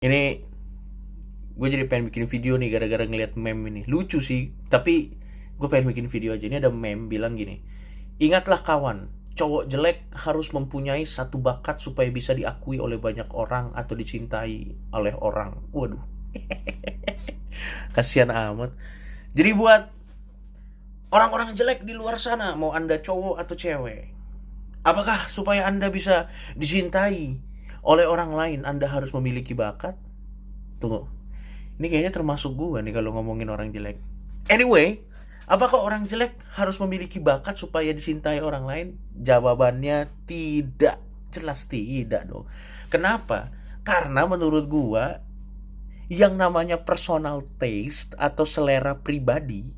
Ini gue jadi pengen bikin video nih gara-gara ngeliat meme ini. Lucu sih, tapi gue pengen bikin video aja. Ini ada meme bilang gini. Ingatlah kawan, cowok jelek harus mempunyai satu bakat supaya bisa diakui oleh banyak orang atau dicintai oleh orang. Waduh, kasihan amat. Jadi buat orang-orang jelek di luar sana, mau anda cowok atau cewek, apakah supaya anda bisa dicintai oleh orang lain, anda harus memiliki bakat? Tunggu, ini kayaknya termasuk gue nih kalau ngomongin orang jelek. Anyway, apakah orang jelek harus memiliki bakat supaya dicintai orang lain? Jawabannya tidak. Jelas tidak dong. Kenapa? Karena menurut gue, yang namanya personal taste atau selera pribadi,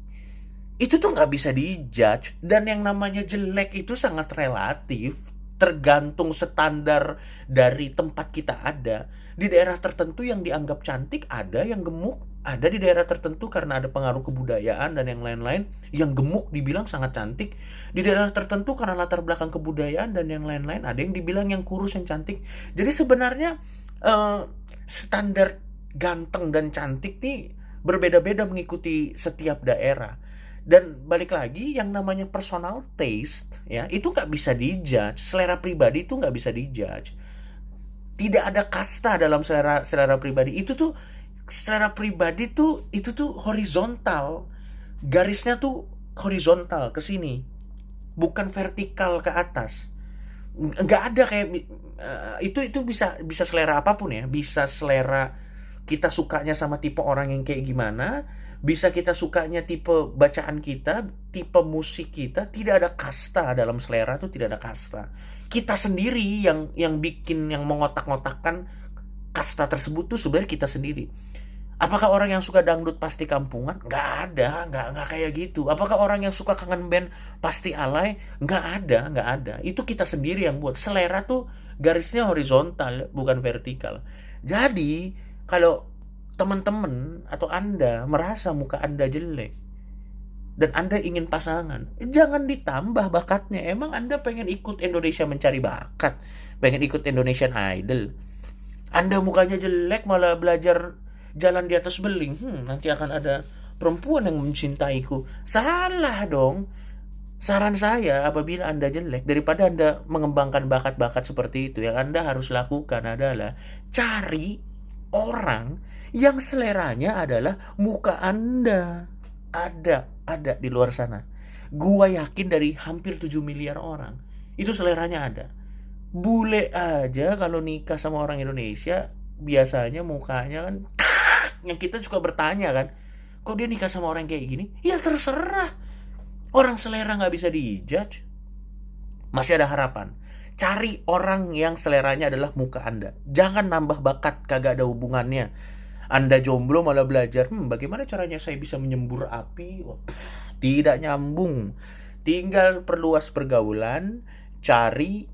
itu tuh nggak bisa dijudge. Dan yang namanya jelek itu sangat relatif, tergantung standar dari tempat kita ada. Di daerah tertentu yang dianggap cantik ada, yang gemuk ada. Di daerah tertentu karena ada pengaruh kebudayaan dan yang lain-lain, yang gemuk dibilang sangat cantik. Di daerah tertentu karena latar belakang kebudayaan dan yang lain-lain, ada yang dibilang yang kurus yang cantik. Jadi sebenarnya standar ganteng dan cantik nih berbeda-beda mengikuti setiap daerah. Dan balik lagi, yang namanya personal taste ya, itu nggak bisa dijudge. Selera pribadi itu nggak bisa dijudge. Tidak ada kasta dalam selera pribadi. Itu tuh selera pribadi tuh, itu tuh horizontal. Garisnya tuh horizontal ke sini, bukan vertikal ke atas. Nggak ada kayak itu bisa selera apapun ya. Bisa selera kita sukanya sama tipe orang yang kayak gimana, bisa kita sukanya tipe bacaan kita, tipe musik kita. Tidak ada kasta dalam selera tuh, tidak ada kasta. Kita sendiri yang bikin, yang mengotak-ngotakkan kasta tersebut tuh sebenarnya kita sendiri. Apakah orang yang suka dangdut pasti kampungan? Nggak ada, nggak kayak gitu. Apakah orang yang suka kangen band pasti alay? Nggak ada. Itu kita sendiri yang buat. Selera tuh garisnya horizontal, bukan vertikal. Jadi, kalau teman-teman atau Anda merasa muka Anda jelek dan Anda ingin pasangan, jangan ditambah bakatnya. Emang Anda pengen ikut Indonesia Mencari Bakat? Pengen ikut Indonesian Idol? Anda mukanya jelek malah belajar jalan di atas beling, nanti akan ada perempuan yang mencintaiku. Salah dong. Saran saya, apabila Anda jelek, daripada Anda mengembangkan bakat-bakat seperti itu, yang Anda harus lakukan adalah cari orang yang seleranya adalah muka Anda. Ada di luar sana. Gua yakin dari hampir 7 miliar orang, itu seleranya ada. Bule aja kalau nikah sama orang Indonesia, biasanya mukanya kan, yang kita suka bertanya kan, kok dia nikah sama orang kayak gini? Ya terserah. Orang selera nggak bisa dijudge. Masih ada harapan. Cari orang yang seleranya adalah muka Anda. Jangan nambah bakat, kagak ada hubungannya. Anda jomblo malah belajar, bagaimana caranya saya bisa menyembur api? Tidak nyambung. Tinggal perluas pergaulan, cari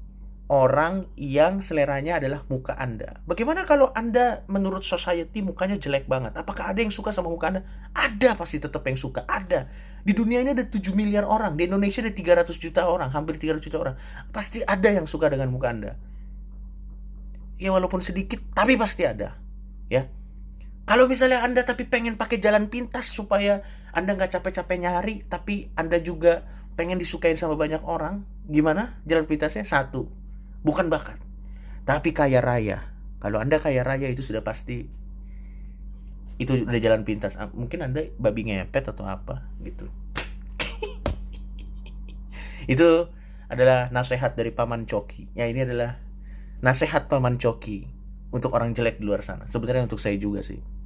orang yang seleranya adalah muka Anda. Bagaimana kalau Anda menurut society mukanya jelek banget? Apakah ada yang suka sama muka Anda? Ada, pasti tetap yang suka. Ada. Di dunia ini ada 7 miliar orang. Di Indonesia ada 300 juta orang. Hampir 300 juta orang. Pasti ada yang suka dengan muka Anda. Ya walaupun sedikit, tapi pasti ada. Ya. Kalau misalnya Anda tapi pengen pakai jalan pintas supaya Anda nggak capek-capek nyari, tapi Anda juga pengen disukain sama banyak orang, gimana jalan pintasnya? Satu, bukan bakat, tapi kaya raya. Kalau Anda kaya raya, itu sudah pasti, itu udah jalan pintas. Mungkin Anda babi ngepet atau apa gitu. Itu adalah nasihat dari Paman Coki. Ya, ini adalah nasihat Paman Coki untuk orang jelek di luar sana. Sebenarnya untuk saya juga sih.